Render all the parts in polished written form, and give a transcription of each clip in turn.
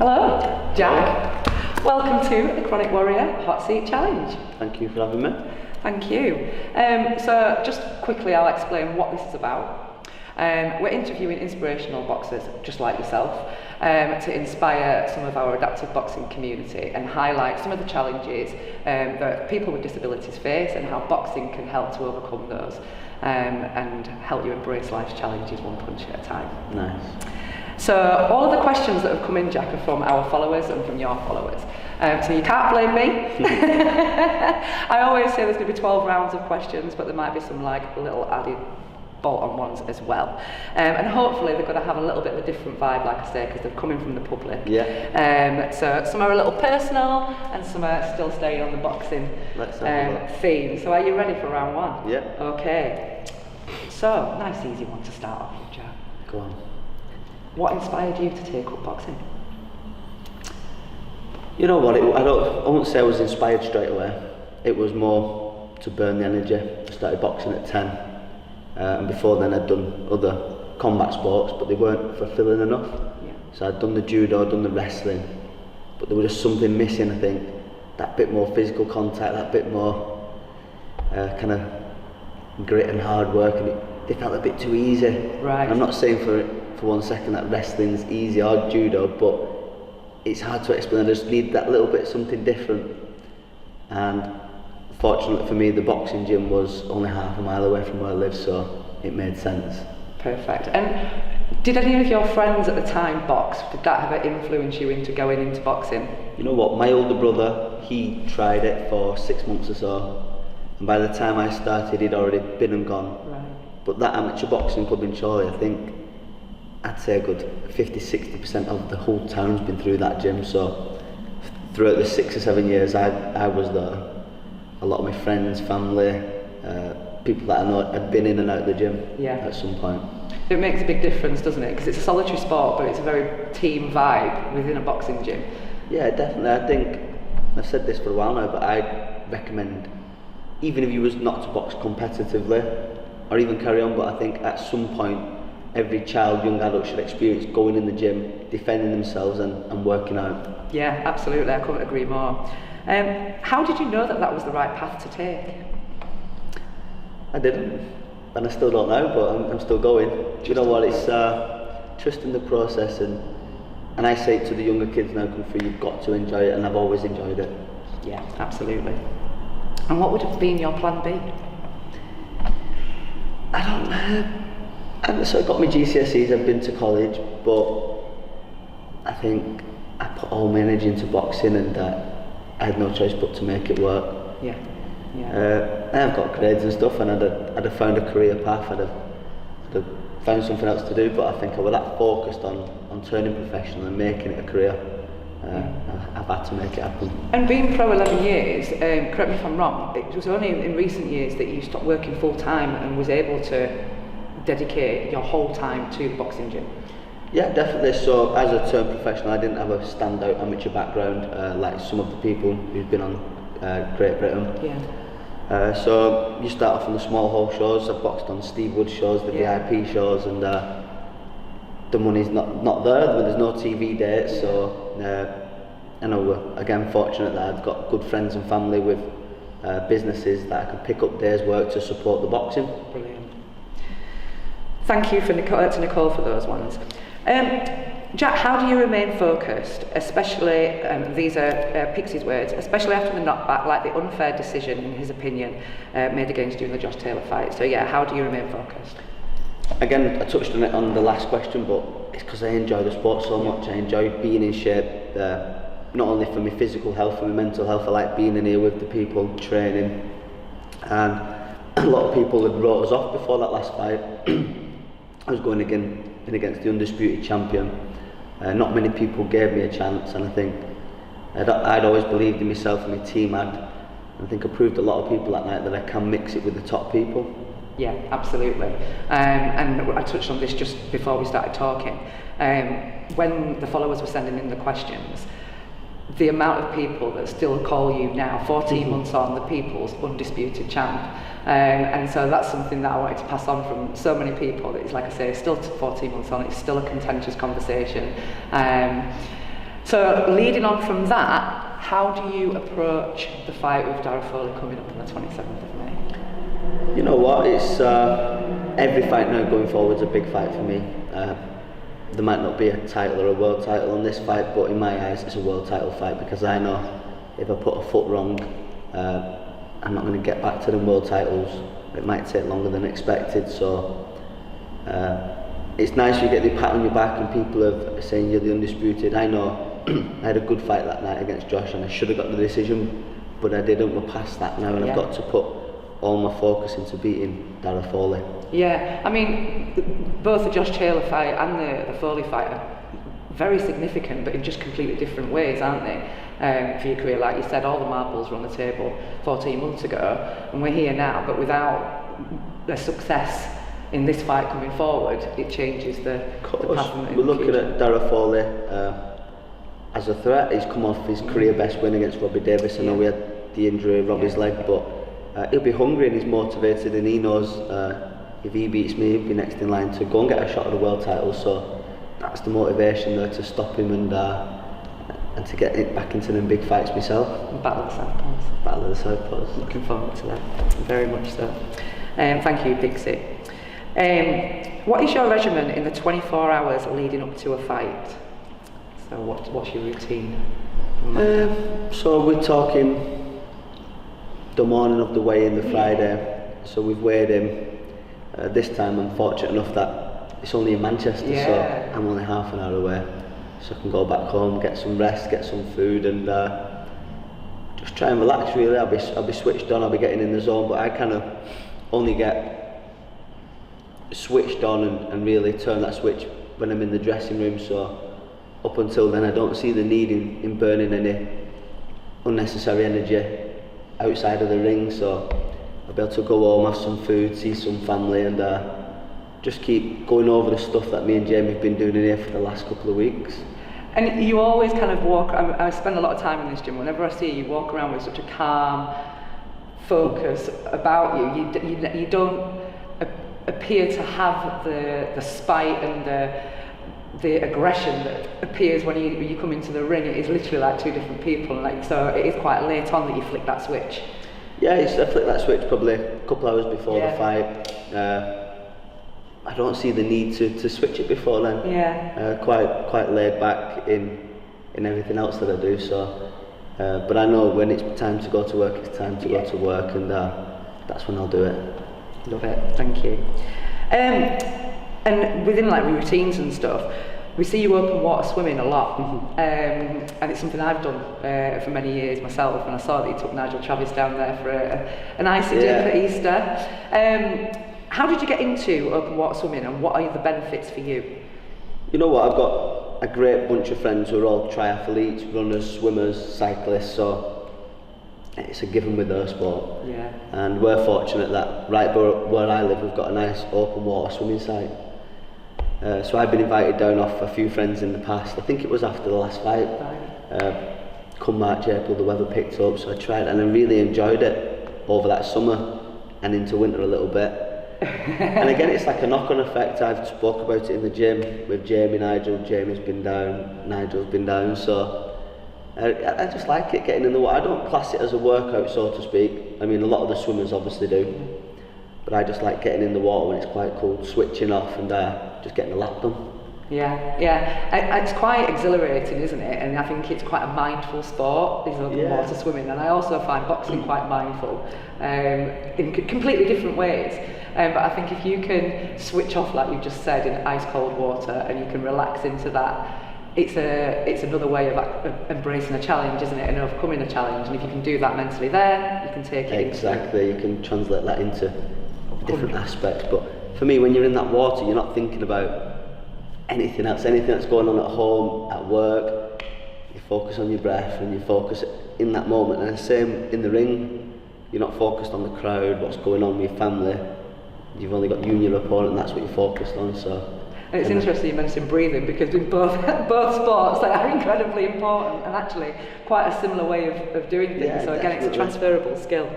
Hello, Jack. Welcome to the Kronik Warrior Hot Seat Challenge. Thank you for having me. Thank you. So just quickly I'll explain what this is about. We're interviewing inspirational boxers just like yourself to inspire some of our adaptive boxing community and highlight some of the challenges that people with disabilities face and how boxing can help to overcome those and help you embrace life's challenges one punch at a time. Nice. So all of the questions that have come in, Jack, are from our followers and from your followers. So you can't blame me. I always say there's going to be 12 rounds of questions, but there might be some like little added bolt-on ones as well. And hopefully they're going to have a little bit of a different vibe, like I say, because they're coming from the public. Yeah. So some are a little personal and some are still staying on the boxing theme. So are you ready for round one? Yeah. Okay. So, nice easy one to start off with, Jack. Go on. What inspired you to take up boxing? You know what, I won't say I was inspired straight away. It was more to burn the energy. I started boxing at 10. And before then I'd done other combat sports, but they weren't fulfilling enough. Yeah. So I'd done the judo, done the wrestling, but there was just something missing, I think. That bit more physical contact, that bit more kind of grit and hard work, and they felt a bit too easy. Right. I'm not saying for 1 second that wrestling's easy or judo, but it's hard to explain. I just need that little bit something different. And fortunately for me, the boxing gym was only half a mile away from where I live, so it made sense. Perfect. And did any of your friends at the time box? Did that ever influence you into going into boxing? You know what, my older brother, he tried it for 6 months or so, and by the time I started he'd already been and gone. Right. But that amateur boxing club in Chorley, I think I'd say a good 50-60% of the whole town's been through that gym. So throughout the 6 or 7 years I was there, a lot of my friends, family, people that I know had been in and out of the gym at some point. It makes a big difference, doesn't it? Because it's a solitary sport, but it's a very team vibe within a boxing gym. Yeah, definitely. I think, I've said this for a while now, but I'd recommend, even if you was not to box competitively or even carry on, but I think at some point every child, young adult should experience going in the gym, defending themselves and working out. Yeah, absolutely. I couldn't agree more. How did you know that that was the right path to take? I didn't, and I still don't know, but I'm still going. Do you know what, it's trusting the process, and I say it to the younger kids now come through, you've got to enjoy it, and I've always enjoyed it. Yeah, absolutely. And what would have been your plan B? I don't know. And so I got my GCSEs, I've been to college, but I think I put all my energy into boxing, and I had no choice but to make it work. Yeah. I've got grades and stuff, and I'd have found a career path, I'd have found something else to do, but I think I was that focused on turning professional and making it a career. I've had to make it happen. And being pro 11 years, correct me if I'm wrong, it was only in recent years that you stopped working full time and was able to dedicate your whole time to the boxing gym. Yeah, definitely. So as a turned professional, I didn't have a standout amateur background like some of the people who've been on Great Britain. Yeah. So you start off on the small hall shows. I've boxed on Steve Wood shows, the VIP shows, and the money's not there. There's no TV dates, so I know we're again fortunate that I've got good friends and family with businesses that I could pick up days' work to support the boxing. Brilliant. Thank you to Nicole for those ones. Jack, how do you remain focused, especially, these are Pixie's words, especially after the knockback, like the unfair decision, in his opinion, made against you in the Josh Taylor fight? So yeah, how do you remain focused? Again, I touched on it on the last question, but it's because I enjoy the sport so much. I enjoy being in shape, not only for my physical health, for my mental health. I like being in here with the people, training. And a lot of people had wrote us off before that last fight. I was going against the undisputed champion. Not many people gave me a chance, and I think I'd always believed in myself and my team had. And I think I proved a lot of people that night that I can mix it with the top people. Yeah, absolutely. And I touched on this just before we started talking. When the followers were sending in the questions, the amount of people that still call you now, 14 months on, the people's undisputed champ. And so that's something that I wanted to pass on from so many people. It's like I say, still 14 months on, it's still a contentious conversation. So leading on from that, how do you approach the fight with Darragh Foley coming up on the 27th of May? You know what, it's every fight now going forward is a big fight for me. There might not be a title or a world title on this fight, but in my eyes it's a world title fight, because I know if I put a foot wrong, I'm not going to get back to the world titles. It might take longer than expected, so it's nice you get the pat on your back and people are saying you're the undisputed. I know I had a good fight that night against Josh and I should have got the decision, but I didn't. We're past that now, and I've got to put all my focus into beating Darragh Foley. Yeah, I mean, both the Josh Taylor fight and the Foley fight are very significant, but in just completely different ways, aren't they? For your career, like you said, all the marbles were on the table 14 months ago, and we're here now, but without the success in this fight coming forward, it changes the path. We're looking at Darragh Foley as a threat. He's come off his career best win against Robbie Davis. I know we had the injury, Robbie's leg, but he'll be hungry and he's motivated, and he knows if he beats me, he'll be next in line to go and get a shot at the world title. So that's the motivation there, to stop him and to get it back into them big fights myself. Battle of the Southpaws. Battle of the Southpaws. Looking forward to that, very much so. Thank you, Pixie. What is your regimen in the 24 hours leading up to a fight? So what's your routine? So we're talking the morning of the weigh-in, the Friday. So we've weighed him. This time I'm fortunate enough that it's only in Manchester, so I'm only half an hour away. So I can go back home, get some rest, get some food, and just try and relax. Really, I'll be switched on. I'll be getting in the zone, but I kind of only get switched on and really turn that switch when I'm in the dressing room. So up until then, I don't see the need in burning any unnecessary energy outside of the ring. So I'll be able to go home, have some food, see some family, and just keep going over the stuff that me and Jamie have been doing in here for the last couple of weeks. And you always kind of walk, I spend a lot of time in this gym. Whenever I see you, you walk around with such a calm focus about you. You don't appear to have the spite and the aggression that appears when you come into the ring. It is literally like two different people, and so it is quite late on that you flick that switch. Yeah, I flicked that switch probably a couple hours before the fight. I don't see the need to switch it before then. Yeah. Quite laid back in everything else that I do. So, but I know when it's time to go to work, it's time to go to work, and that's when I'll do it. Love it. Thank you. And within like routines and stuff, we see you open water swimming a lot, and it's something I've done for many years myself. And I saw that you took Nigel Travis down there for an icy dip at Easter. How did you get into open water swimming, and what are the benefits for you? You know what, I've got a great bunch of friends who are all triathletes, runners, swimmers, cyclists, so it's a given with their sport. Yeah. And we're fortunate that right where I live, we've got a nice open water swimming site. So I've been invited down off a few friends in the past. I think it was after the last fight. Come March, April, the weather picked up, so I tried, and I really enjoyed it over that summer and into winter a little bit. And again, it's like a knock-on effect. I've spoke about it in the gym with Jamie, Nigel. Jamie's been down, Nigel's been down, so I just like it, getting in the water. I don't class it as a workout, so to speak. I mean, a lot of the swimmers obviously do, but I just like getting in the water when it's quite cold, switching off and just getting a lap done. Yeah, it's quite exhilarating, isn't it? And I think it's quite a mindful sport, is open water swimming, and I also find boxing quite mindful in completely different ways. But I think if you can switch off, like you just said, in ice cold water, and you can relax into that, it's another way of embracing a challenge, isn't it? And overcoming a challenge. And if you can do that mentally there, you can take it exactly. You can translate that into different aspects. But for me, when you're in that water, you're not thinking about anything else, anything that's going on at home, at work. You focus on your breath and you focus in that moment. And the same in the ring, you're not focused on the crowd, what's going on with your family. You've only got you and your opponent, and that's what you're focused on. So. And it's interesting you mentioned breathing, because in both sports they are incredibly important, and actually quite a similar way of doing things. So again, it's a transferable skill.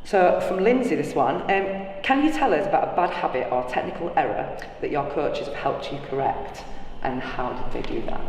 So from Lindsay, this one, can you tell us about a bad habit or technical error that your coaches have helped you correct? and how did they do that?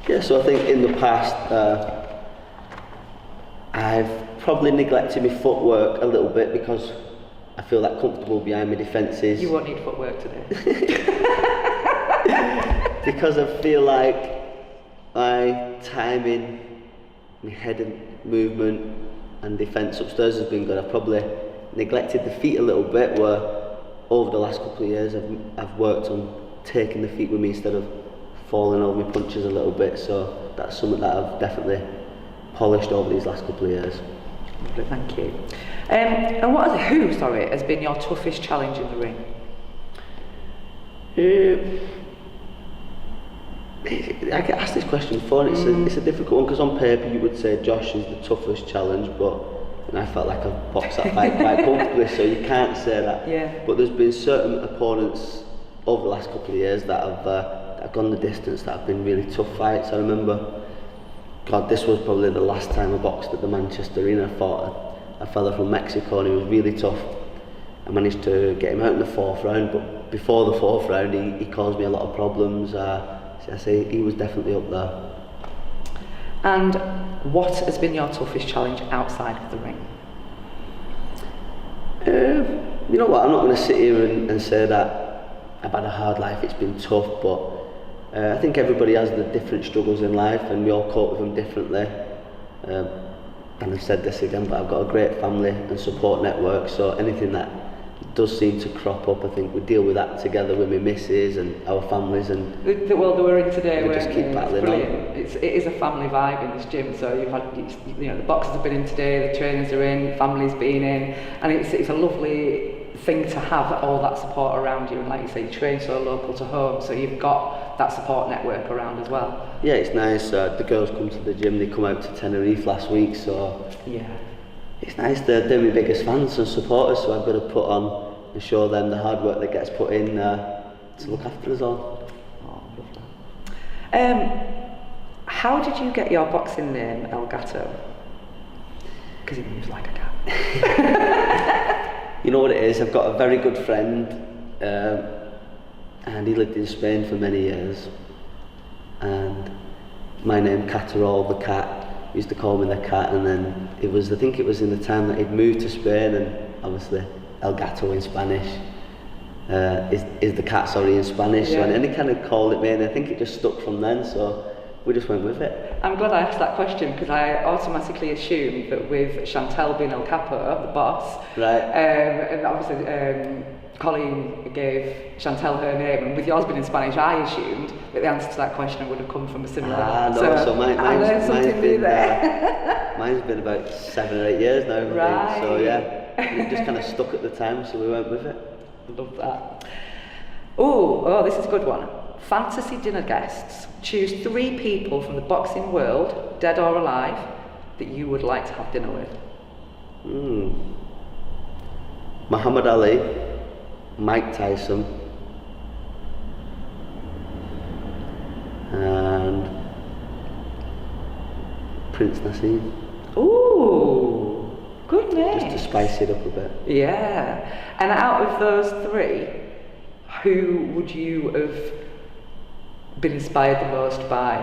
Yeah, so I think in the past I've probably neglected my footwork a little bit because I feel that comfortable behind my defences. You won't need footwork today. Because I feel like my timing, my head and movement and defence upstairs has been good. I've probably neglected the feet a little bit, where over the last couple of years I've worked on taking the feet with me instead of falling over my punches a little bit, so that's something that I've definitely polished over these last couple of years. Lovely, thank you. And who has been your toughest challenge in the ring? I get asked this question before, and it's a difficult one, because on paper you would say Josh is the toughest challenge, but I felt like I've boxed that fight quite comfortably, so you can't say that. Yeah. But there's been certain opponents over the last couple of years that have gone the distance, that have been really tough fights. I remember, this was probably the last time I boxed at the Manchester Arena. I fought a fella from Mexico, and he was really tough. I managed to get him out in the 4th round, but before the 4th round he caused me a lot of problems. So I say he was definitely up there. And what has been your toughest challenge outside of the ring? You know what, I'm not going to sit here and say that I've had a hard life, it's been tough, but I think everybody has the different struggles in life, and we all cope with them differently. And I've said this again, but I've got a great family and support network, so anything that does seem to crop up, I think we deal with that together with my missus and our families, and the world that we're in today, we just keep battling on. It is a family vibe in this gym. So you've had, the boxers have been in today, the trainers are in, families been in, and it's a lovely thing to have all that support around you. And like you say, you train so local to home, so you've got that support network around as well. Yeah, it's nice. The girls come to the gym. They come out to Tenerife last week, so yeah. It's nice. They're my biggest fans and supporters, so I've got to put on and show them the hard work that gets put in to look after us all. Oh, lovely. How did you get your boxing name, El Gato? Because he moves like a cat. You know what it is? I've got a very good friend, and he lived in Spain for many years. And my name, Catterall, the cat, used to call me the cat, and then I think it was in the time that he'd moved to Spain, and obviously El Gato in Spanish is the cat, in Spanish. Yeah. So, and he kind of called it me, and I think it just stuck from then, so we just went with it. I'm glad I asked that question, because I automatically assumed that with Chantel being El Capo, the boss, right? And obviously Colleen gave Chantel her name, and with yours being in Spanish, I assumed that the answer to that question would have come from a similar. So mine's been about 7 or 8 years now. Right. I think. So yeah, it just kind of stuck at the time, so we went with it. Love that. Oh, this is a good one. Fantasy dinner guests. Choose 3 people from the boxing world, dead or alive, that you would like to have dinner with. Muhammad Ali, Mike Tyson, and Prince Nassim. Ooh, good name. Just to spice it up a bit. Yeah. And out of those 3, who would you have been inspired the most by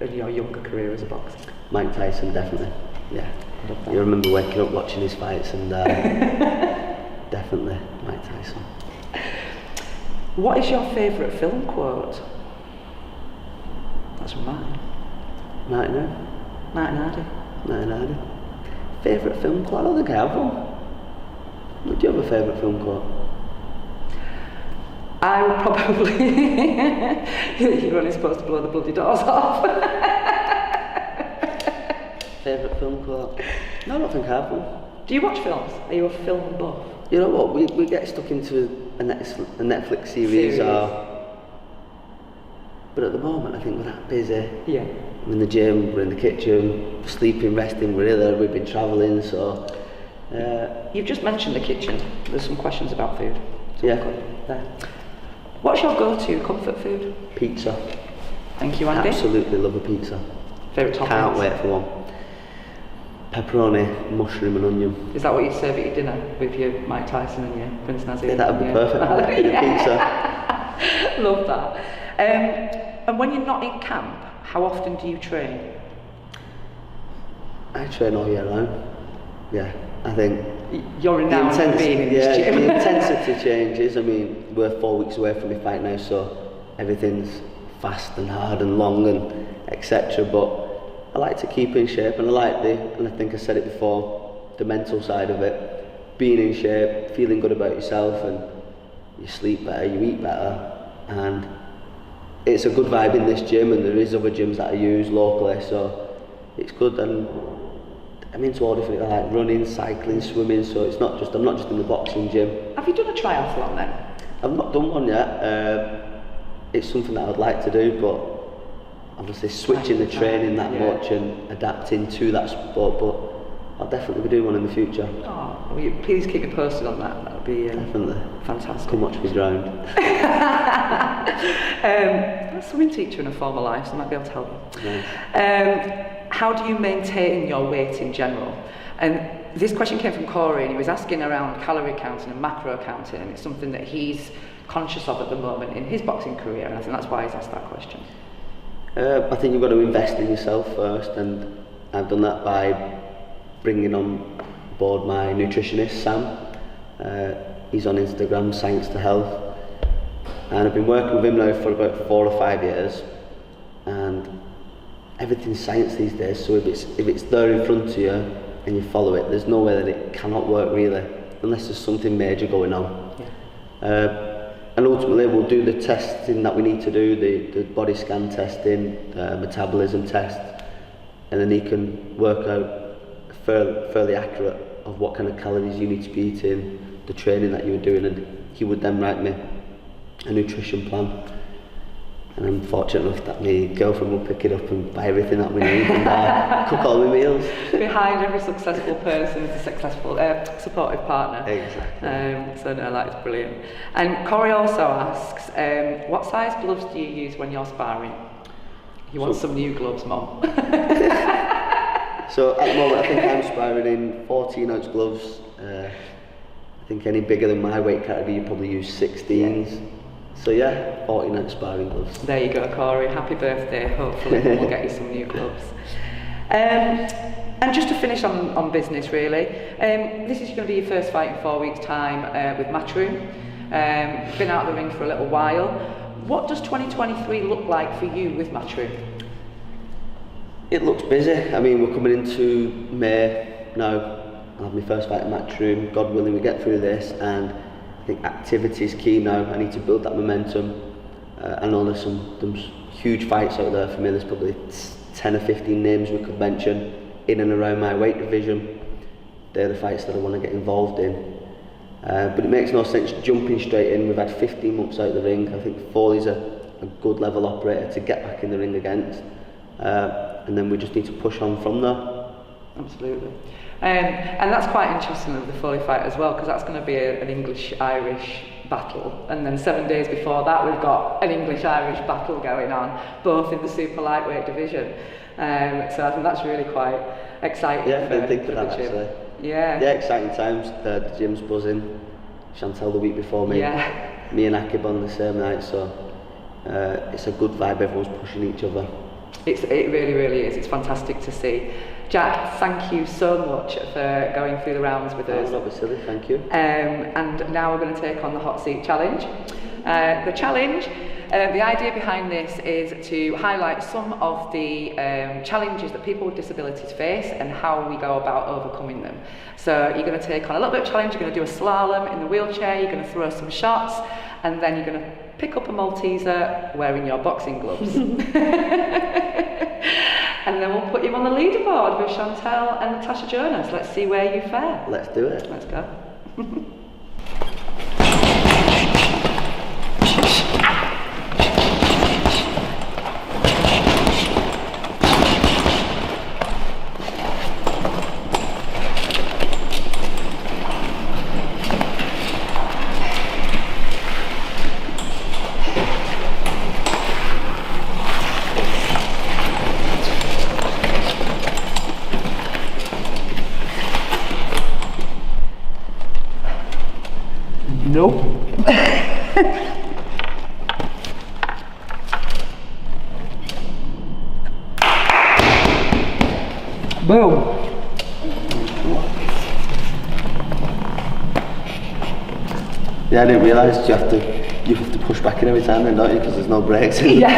in your younger career as a boxer? Mike Tyson, definitely. Yeah. You remember waking up watching his fights, and definitely Mike Tyson. What is your favourite film quote? That's from mine. Martin Hardy. Favourite film quote? I don't think I have one. Do you have a favourite film quote? I would probably... You're only supposed to blow the bloody doors off. Favourite film quote? No, I don't think I have one. Do you watch films? Are you a film buff? You know what, we get stuck into a Netflix series. But at the moment I think we're that busy. Yeah. We're in the gym, we're in the kitchen, we're sleeping, resting, we're here, we've been travelling, so... You've just mentioned the kitchen. There's some questions about food. So yeah. There. What's your go-to comfort food? Pizza. Thank you, Andy. Absolutely love a pizza. Favourite toppings? Can't wait for one. Pepperoni, mushroom and onion. Is that what you serve at your dinner with your Mike Tyson and your Prince Nassim? Yeah, that would be perfect. Pizza. Love that. And when you're not in camp, how often do you train? I train all year round. Yeah, I think You're renowned for being in this gym. the intensity changes. I mean, we're 4 weeks away from my fight now, so everything's fast and hard and long and etc. But I like to keep in shape, and and I think I said it before, the mental side of it, being in shape, feeling good about yourself, and you sleep better, you eat better, and it's a good vibe in this gym, and there is other gyms that I use locally, so it's good. And I'm into all different, I like running, cycling, swimming, so I'm not just in the boxing gym. Have you done a triathlon then? I've not done one yet. It's something that I would like to do, but obviously switching the training that much and adapting to that sport, but I'll definitely be doing one in the future. Oh, will you please keep me posted on that? That would be definitely fantastic. Come watch me drown. I'm a swimming teacher in a former life, so I might be able to help you. Nice. How do you maintain your weight in general? And this question came from Corey, and he was asking around calorie counting and macro counting, and it's something that he's conscious of at the moment in his boxing career, and I think that's why he's asked that question. I think you've got to invest in yourself first, and I've done that by bringing on board my nutritionist, Sam. He's on Instagram, Science to Health, and I've been working with him now for about 4 or 5 years, and everything's science these days, so if it's there in front of you and you follow it, there's no way that it cannot work really, unless there's something major going on. And ultimately we'll do the testing that we need to do, the body scan testing, metabolism test, and then he can work out fairly accurate of what kind of calories you need to be eating, the training that you're doing, and he would then write me a nutrition plan. And I'm fortunate enough that my girlfriend will pick it up and buy everything that we need and cook all my meals. Behind every successful person is a successful, supportive partner. Exactly. So no, that's brilliant. And Corey also asks, what size gloves do you use when you're sparring? He wants some new gloves, Mum. So at the moment I think I'm sparring in 14-ounce gloves. I think any bigger than my weight category you probably use 16s. Yeah. So yeah, 14-ounce sparring gloves. There you go, Corey. Happy birthday. Hopefully we'll get you some new gloves. And just to finish on business really, this is going to be your first fight in 4 weeks' time with Matchroom. Been out of the ring for a little while. What does 2023 look like for you with Matchroom? It looks busy. I mean, we're coming into May now. I'll have my first fight at Matchroom. God willing, we get through this, and I think activity is key now. I need to build that momentum. I know there's some huge fights out there for me. There's probably 10 or 15 names we could mention in and around my weight division. They're the fights that I want to get involved in. But it makes no sense jumping straight in. We've had 15 months out of the ring. I think Foley's a good level operator to get back in the ring against. And then we just need to push on from there. Absolutely. And that's quite interesting with the Foley fight as well, because that's going to be an English-Irish battle, and then 7 days before that we've got an English-Irish battle going on, both in the super lightweight division. So I think that's really quite exciting. Yeah, I didn't think of that actually. Yeah, exciting times. The gym's buzzing. Chantel the week before me. Yeah. Me and Akib on the same night, so it's a good vibe. Everyone's pushing each other. It really, really is. It's fantastic to see. Jack, thank you so much for going through the rounds with us. Not be silly, thank you. And now we're going to take on the Hot Seat Challenge. The challenge, the idea behind this is to highlight some of the challenges that people with disabilities face and how we go about overcoming them. So you're going to take on a little bit of challenge, you're going to do a slalom in the wheelchair, you're going to throw some shots, and then you're going to pick up a Malteser wearing your boxing gloves. And then we'll put you on the leaderboard with Chantel and Natasha Jonas. Let's see where you fare. Let's do it. Let's go. Yeah, I didn't realise you have to push back in every time then, don't you? Because there's no brakes. Yeah.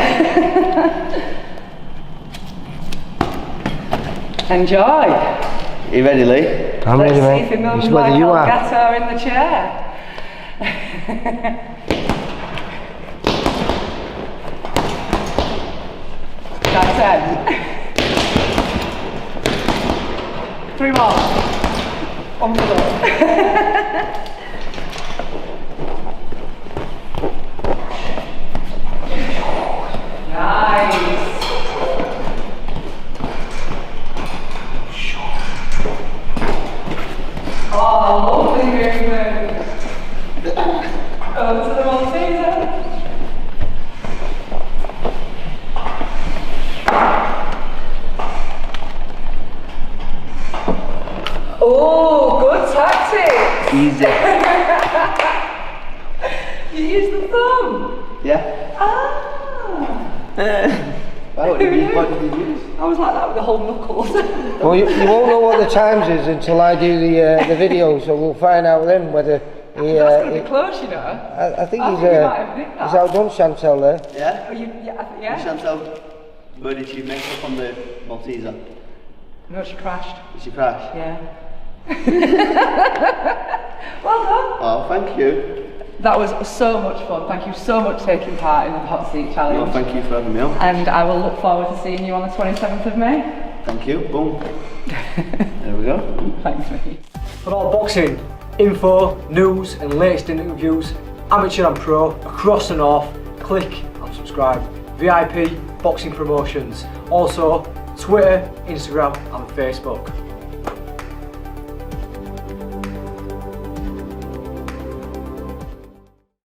Enjoy. You ready, Lee? I'm ready, mate. See if it It's moves whether like you are. Gatter in the chair. That's 10. 3 more. On the door. Nice. Oh, lovely movement. Over to the Malteser. Oh, good tactics. Easy. You use the thumb. Yeah. Ah. What did you use? I was like that with the whole knuckles. Well, you won't know what the times is until I do the video, so we'll find out then whether he. That's going to be close, you know. I think I he's think he might have nicked that. outdone Chantal there. Yeah? Oh, yeah. Chantal, where did she make up on the Malteser? No, she crashed. Did she crash? Yeah. Well done. Oh, thank you. That was so much fun. Thank you so much for taking part in the Hot Seat Challenge. No, thank you for having me on. And I will look forward to seeing you on the 27th of May. Thank you. Boom. There we go. Thanks, mate. For all boxing info, news and latest interviews, amateur and pro, across the north, click and subscribe. VIP Boxing Promotions. Also Twitter, Instagram and Facebook.